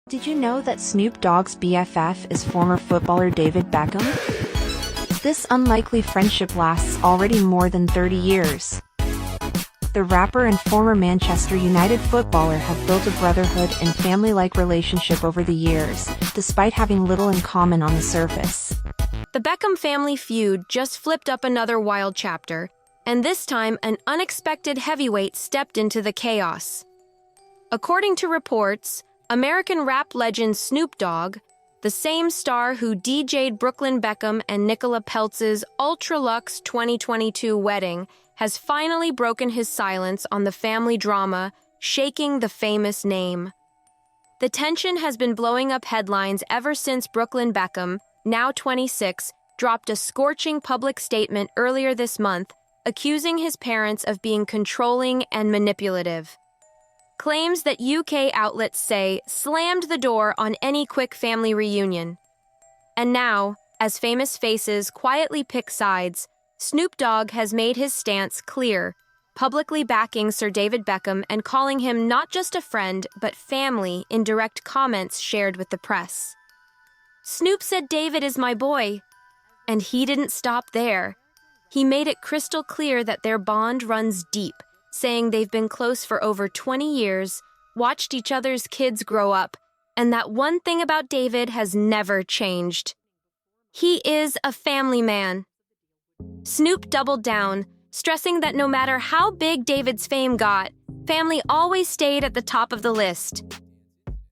Did you know that Snoop Dogg's BFF is former footballer David Beckham? This unlikely friendship lasts already more than 30 years. The rapper and former Manchester United footballer have built a brotherhood and family-like relationship over the years, despite having little in common on the surface. The Beckham family feud just flipped up another wild chapter, and this time an unexpected heavyweight stepped into the chaos. According to reports, American rap legend Snoop Dogg, the same star who DJ'd Brooklyn Beckham and Nicola Peltz's ultra-luxe 2022 wedding, has finally broken his silence on the family drama, shaking the famous name. The tension has been blowing up headlines ever since Brooklyn Beckham, now 26, dropped a scorching public statement earlier this month, accusing his parents of being controlling and manipulative. Claims that UK outlets say slammed the door on any quick family reunion. And now, as famous faces quietly pick sides, Snoop Dogg has made his stance clear, publicly backing Sir David Beckham and calling him not just a friend, but family in direct comments shared with the press. Snoop said, "David is my boy." And he didn't stop there. He made it crystal clear that their bond runs deep, saying they've been close for over 20 years, watched each other's kids grow up, and that one thing about David has never changed. He is a family man. Snoop doubled down, stressing that no matter how big David's fame got, family always stayed at the top of the list.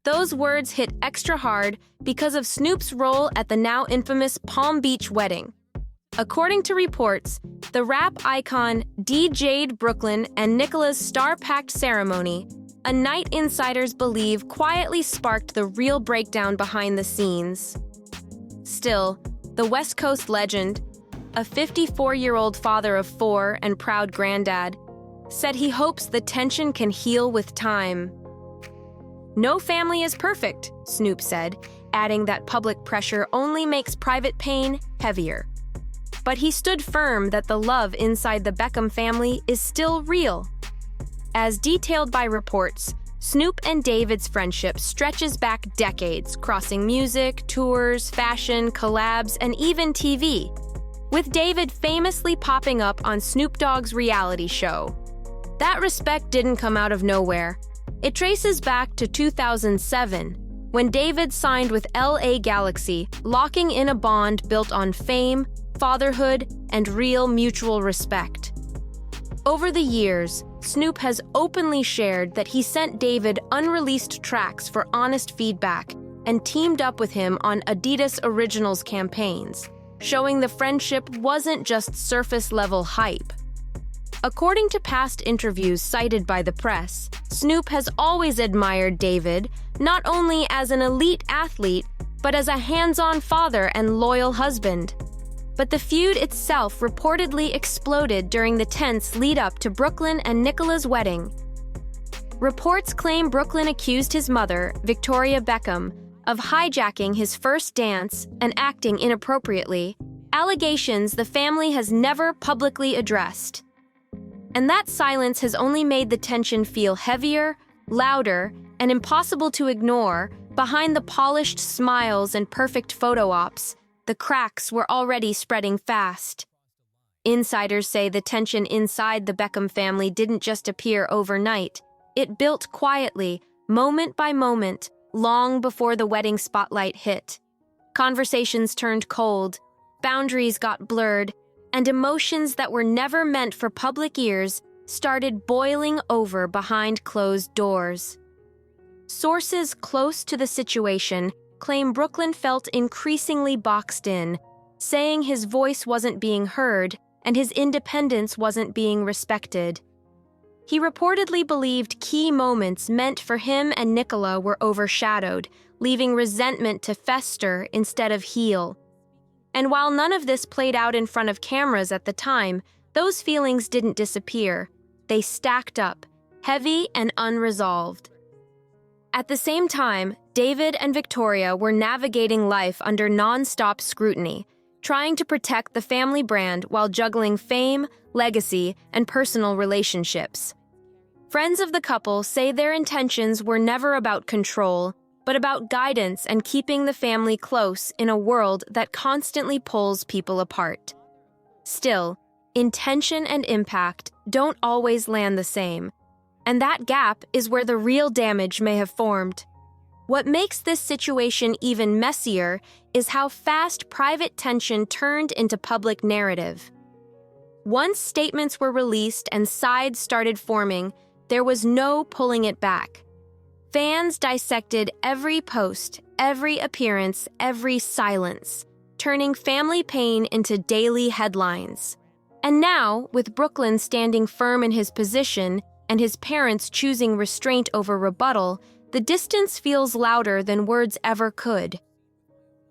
Those words hit extra hard because of Snoop's role at the now infamous Palm Beach wedding. According to reports, the rap icon DJ'd Brooklyn and Nicola's star-packed ceremony, a night insiders believe quietly sparked the real breakdown behind the scenes. Still, the West Coast legend, a 54-year-old father of 4 and proud granddad, said he hopes the tension can heal with time. "No family is perfect," Snoop said, adding that public pressure only makes private pain heavier. But he stood firm that the love inside the Beckham family is still real. As detailed by reports, Snoop and David's friendship stretches back decades, crossing music, tours, fashion, collabs, and even TV, with David famously popping up on Snoop Dogg's reality show. That respect didn't come out of nowhere. It traces back to 2007, when David signed with LA Galaxy, locking in a bond built on fame, fatherhood, and real mutual respect. Over the years, Snoop has openly shared that he sent David unreleased tracks for honest feedback and teamed up with him on Adidas Originals campaigns, showing the friendship wasn't just surface-level hype. According to past interviews cited by the press, Snoop has always admired David, not only as an elite athlete, but as a hands-on father and loyal husband. But the feud itself reportedly exploded during the tense lead-up to Brooklyn and Nicola's wedding. Reports claim Brooklyn accused his mother, Victoria Beckham, of hijacking his first dance and acting inappropriately, allegations the family has never publicly addressed. And that silence has only made the tension feel heavier, louder, and impossible to ignore. Behind the polished smiles and perfect photo ops, the cracks were already spreading fast. Insiders say the tension inside the Beckham family didn't just appear overnight. It built quietly, moment by moment, long before the wedding spotlight hit. Conversations turned cold, boundaries got blurred, and emotions that were never meant for public ears started boiling over behind closed doors. Sources close to the situation claim Brooklyn felt increasingly boxed in, saying his voice wasn't being heard and his independence wasn't being respected. He reportedly believed key moments meant for him and Nicola were overshadowed, leaving resentment to fester instead of heal. And while none of this played out in front of cameras at the time, those feelings didn't disappear. They stacked up, heavy and unresolved. At the same time, David and Victoria were navigating life under non-stop scrutiny, trying to protect the family brand while juggling fame, legacy, and personal relationships. Friends of the couple say their intentions were never about control, but about guidance and keeping the family close in a world that constantly pulls people apart. Still, intention and impact don't always land the same, and that gap is where the real damage may have formed. What makes this situation even messier is how fast private tension turned into public narrative. Once statements were released and sides started forming, there was no pulling it back. Fans dissected every post, every appearance, every silence, turning family pain into daily headlines. And now, with Brooklyn standing firm in his position and his parents choosing restraint over rebuttal, the distance feels louder than words ever could.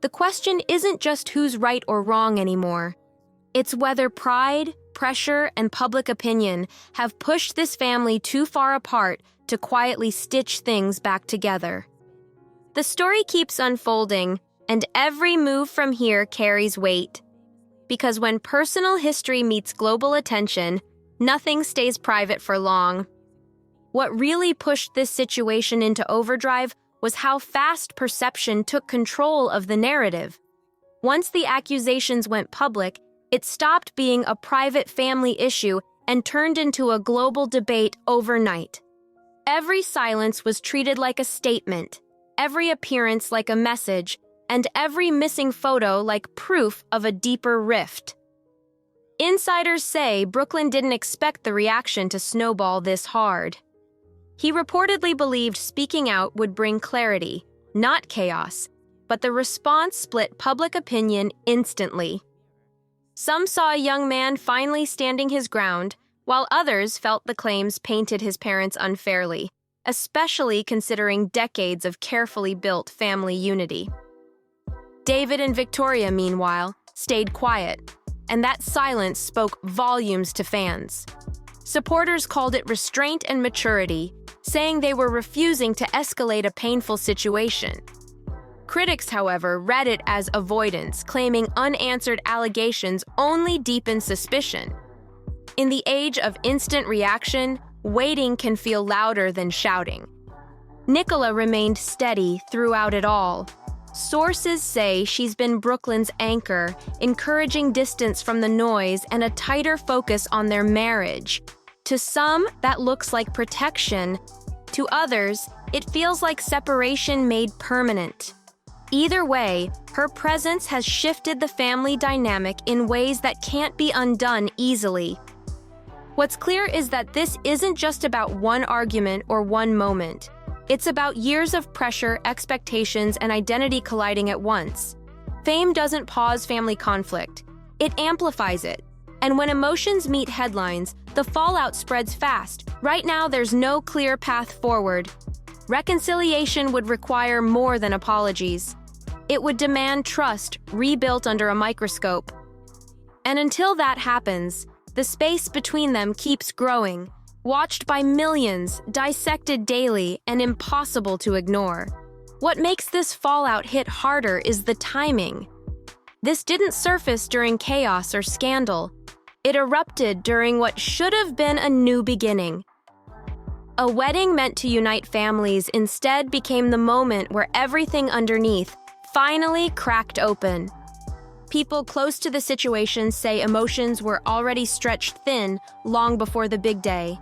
The question isn't just who's right or wrong anymore. It's whether pride, pressure, and public opinion have pushed this family too far apart to quietly stitch things back together. The story keeps unfolding, and every move from here carries weight. Because when personal history meets global attention, nothing stays private for long. What really pushed this situation into overdrive was how fast perception took control of the narrative. Once the accusations went public, it stopped being a private family issue and turned into a global debate overnight. Every silence was treated like a statement, every appearance like a message, and every missing photo like proof of a deeper rift. Insiders say Brooklyn didn't expect the reaction to snowball this hard. He reportedly believed speaking out would bring clarity, not chaos, but the response split public opinion instantly. Some saw a young man finally standing his ground, while others felt the claims painted his parents unfairly, especially considering decades of carefully built family unity. David and Victoria, meanwhile, stayed quiet, and that silence spoke volumes to fans. Supporters called it restraint and maturity, saying they were refusing to escalate a painful situation. Critics, however, read it as avoidance, claiming unanswered allegations only deepen suspicion. In the age of instant reaction, waiting can feel louder than shouting. Nicola remained steady throughout it all. Sources say she's been Brooklyn's anchor, encouraging distance from the noise and a tighter focus on their marriage. To some, that looks like protection. To others, it feels like separation made permanent. Either way, her presence has shifted the family dynamic in ways that can't be undone easily. What's clear is that this isn't just about one argument or one moment. It's about years of pressure, expectations, and identity colliding at once. Fame doesn't pause family conflict. It amplifies it. And when emotions meet headlines, the fallout spreads fast. Right now, there's no clear path forward. Reconciliation would require more than apologies. It would demand trust, rebuilt under a microscope. And until that happens, the space between them keeps growing, watched by millions, dissected daily, and impossible to ignore. What makes this fallout hit harder is the timing. This didn't surface during chaos or scandal. It erupted during what should have been a new beginning. A wedding meant to unite families instead became the moment where everything underneath finally cracked open. People close to the situation say emotions were already stretched thin long before the big day.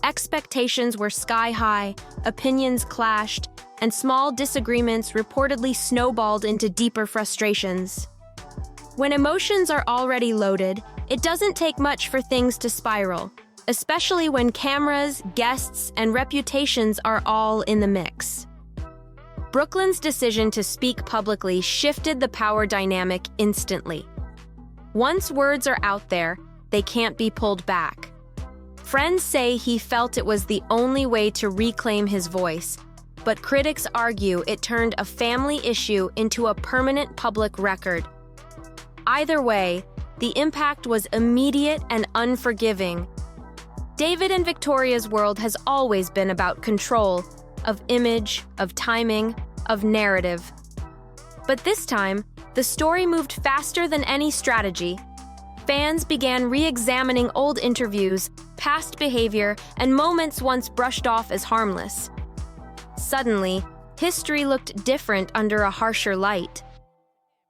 Expectations were sky high, opinions clashed, and small disagreements reportedly snowballed into deeper frustrations. When emotions are already loaded, it doesn't take much for things to spiral, especially when cameras, guests, and reputations are all in the mix. Brooklyn's decision to speak publicly shifted the power dynamic instantly. Once words are out there, they can't be pulled back. Friends say he felt it was the only way to reclaim his voice, but critics argue it turned a family issue into a permanent public record. Either way, the impact was immediate and unforgiving. David and Victoria's world has always been about control, of image, of timing, of narrative. But this time, the story moved faster than any strategy. Fans began re-examining old interviews, past behavior, and moments once brushed off as harmless. Suddenly, history looked different under a harsher light.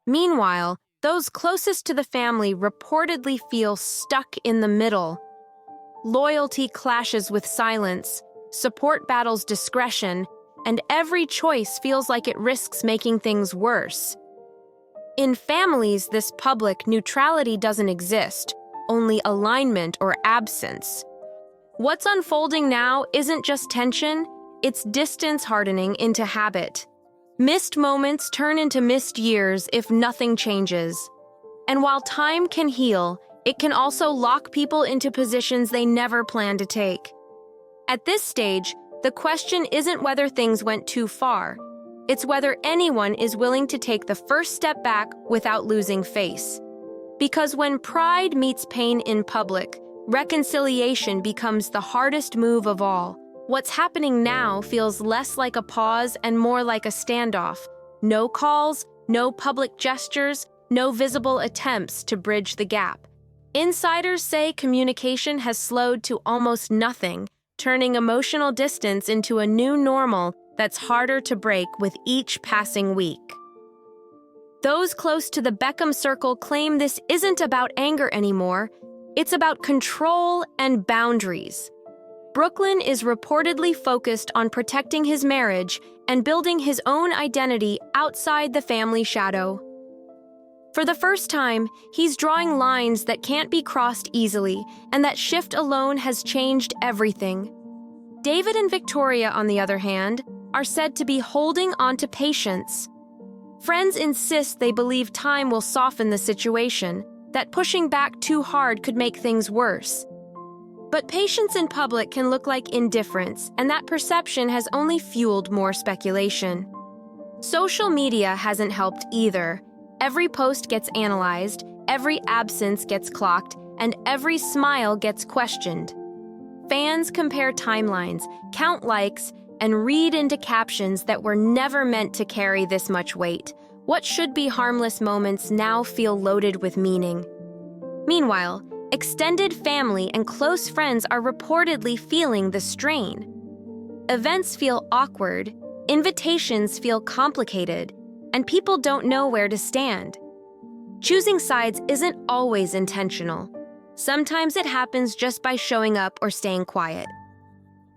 Meanwhile, those closest to the family reportedly feel stuck in the middle. Loyalty clashes with silence, support battles discretion, and every choice feels like it risks making things worse. In families, this public neutrality doesn't exist, only alignment or absence. What's unfolding now isn't just tension, it's distance hardening into habit. Missed moments turn into missed years if nothing changes. And while time can heal, it can also lock people into positions they never planned to take. At this stage, the question isn't whether things went too far. It's whether anyone is willing to take the first step back without losing face. Because when pride meets pain in public, reconciliation becomes the hardest move of all. What's happening now feels less like a pause and more like a standoff. No calls, no public gestures, no visible attempts to bridge the gap. Insiders say communication has slowed to almost nothing, turning emotional distance into a new normal that's harder to break with each passing week. Those close to the Beckham circle claim this isn't about anger anymore, it's about control and boundaries. Brooklyn is reportedly focused on protecting his marriage and building his own identity outside the family shadow. For the first time, he's drawing lines that can't be crossed easily, and that shift alone has changed everything. David and Victoria, on the other hand, are said to be holding on to patience. Friends insist they believe time will soften the situation, that pushing back too hard could make things worse. But patience in public can look like indifference, and that perception has only fueled more speculation. Social media hasn't helped either. Every post gets analyzed, every absence gets clocked, and every smile gets questioned. Fans compare timelines, count likes, and read into captions that were never meant to carry this much weight. What should be harmless moments now feel loaded with meaning. Meanwhile, extended family and close friends are reportedly feeling the strain. Events feel awkward, invitations feel complicated, and people don't know where to stand. Choosing sides isn't always intentional. Sometimes it happens just by showing up or staying quiet.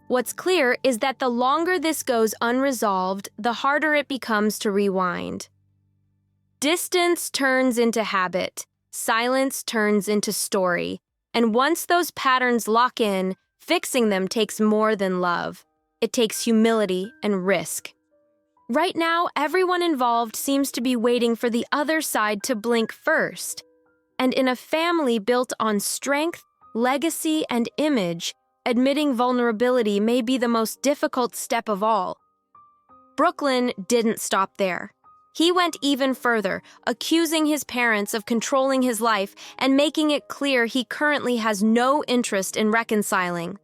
What's clear is that the longer this goes unresolved, the harder it becomes to rewind. Distance turns into habit. Silence turns into story, and once those patterns lock in, fixing them takes more than love. It takes humility and risk. Right now, everyone involved seems to be waiting for the other side to blink first. And in a family built on strength, legacy, and image, admitting vulnerability may be the most difficult step of all. Brooklyn didn't stop there. He went even further, accusing his parents of controlling his life and making it clear he currently has no interest in reconciling.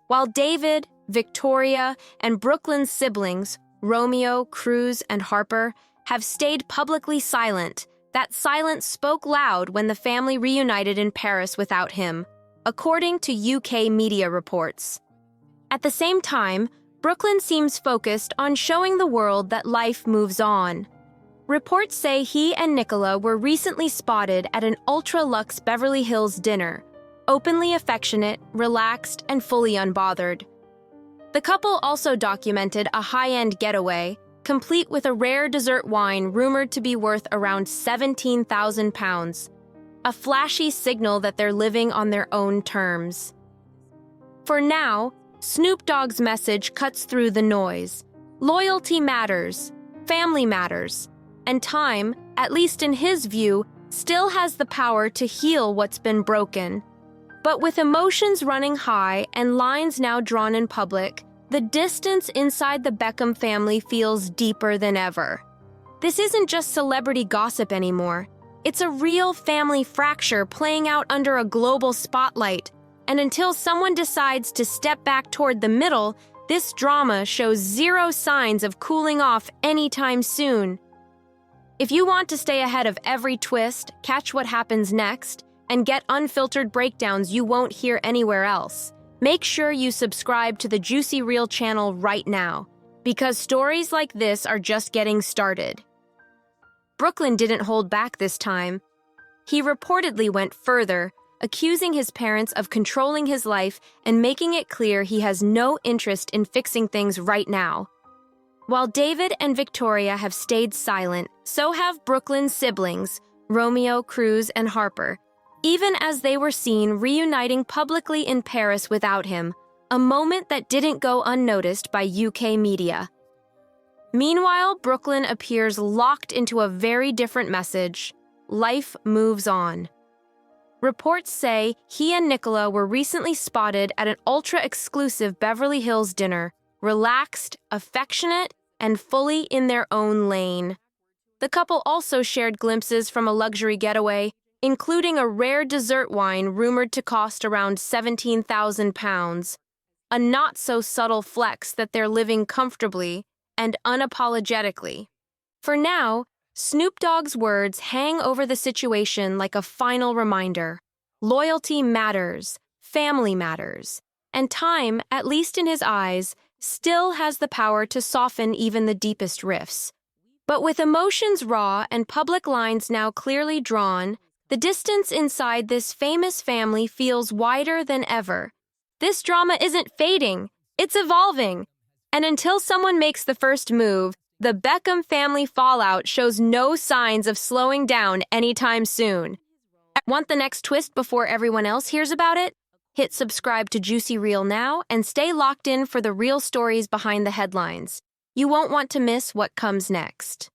While David, Victoria, and Brooklyn's siblings, Romeo, Cruz, and Harper, have stayed publicly silent, that silence spoke loud when the family reunited in Paris without him, according to UK media reports. At the same time, Brooklyn seems focused on showing the world that life moves on. Reports say he and Nicola were recently spotted at an ultra-luxe Beverly Hills dinner, openly affectionate, relaxed, and fully unbothered. The couple also documented a high-end getaway, complete with a rare dessert wine rumored to be worth around £17,000, a flashy signal that they're living on their own terms. For now, Snoop Dogg's message cuts through the noise. Loyalty matters, family matters, and time, at least in his view, still has the power to heal what's been broken. But with emotions running high and lines now drawn in public, the distance inside the Beckham family feels deeper than ever. This isn't just celebrity gossip anymore. It's a real family fracture playing out under a global spotlight. And until someone decides to step back toward the middle, this drama shows zero signs of cooling off anytime soon. If you want to stay ahead of every twist, catch what happens next, and get unfiltered breakdowns you won't hear anywhere else, make sure you subscribe to the Juicy Reel channel right now, because stories like this are just getting started. Brooklyn didn't hold back this time. He reportedly went further, accusing his parents of controlling his life and making it clear he has no interest in fixing things right now. While David and Victoria have stayed silent, so have Brooklyn's siblings, Romeo, Cruz, and Harper, even as they were seen reuniting publicly in Paris without him, a moment that didn't go unnoticed by UK media. Meanwhile, Brooklyn appears locked into a very different message. Life moves on. Reports say he and Nicola were recently spotted at an ultra-exclusive Beverly Hills dinner, relaxed, affectionate, and fully in their own lane. The couple also shared glimpses from a luxury getaway, including a rare dessert wine rumored to cost around £17,000, a not-so-subtle flex that they're living comfortably and unapologetically. For now, Snoop Dogg's words hang over the situation like a final reminder. Loyalty matters, family matters, and time, at least in his eyes, still has the power to soften even the deepest rifts. But with emotions raw and public lines now clearly drawn, the distance inside this famous family feels wider than ever. This drama isn't fading, it's evolving. And until someone makes the first move, the Beckham family fallout shows no signs of slowing down anytime soon. Want the next twist before everyone else hears about it? Hit subscribe to Juicy Reel now and stay locked in for the real stories behind the headlines. You won't want to miss what comes next.